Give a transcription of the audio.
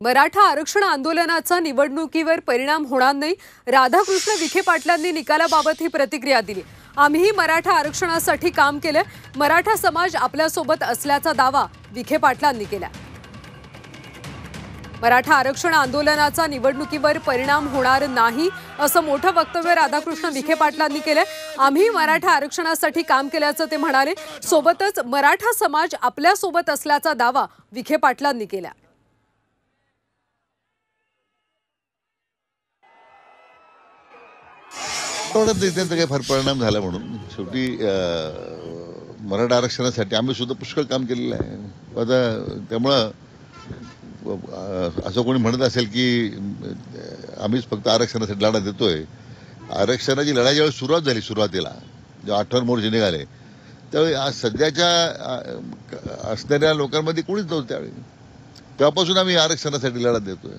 मराठा आरक्षण आंदोलनाचा निवडणुकीवर परिणाम होणार नाही, राधाकृष्ण विखे पाटलांनी निकालाबाबत ही प्रतिक्रिया दिली। आम्हीही मराठा आरक्षणासाठी काम केले, मराठा समाज आपल्यासोबत असल्याचा दावा विखे पाटलांनी केला। मराठा आरक्षण आंदोलनाचा निवडणुकीवर परिणाम होणार नाही असं मोठं वक्तव्य राधाकृष्ण विखे पाटलांनी केले। आम्ही मराठा आरक्षणासाठी काम केल्याचं ते म्हणाले। सोबतच मराठा समाज आपल्यासोबत असल्याचा दावा विखे पाटलांनी केला। त्यांचा काही फार परिणाम झाला म्हणून शेवटी मराठा आरक्षणासाठी आम्ही सुद्धा पुष्कळ काम केलेलं आहे। आता त्यामुळं असं कोणी म्हणत असेल की आम्हीच फक्त आरक्षणासाठी लढा देतोय, आरक्षणाची लढाई ज्यावेळी सुरुवात झाली, सुरुवातीला जेव्हा 58 मोर्चे निघाले त्यावेळी आज सध्याच्या असणाऱ्या लोकांमध्ये कोणीच नव्हतं। त्यावेळी तेव्हापासून आम्ही आरक्षणासाठी लढा देतोय।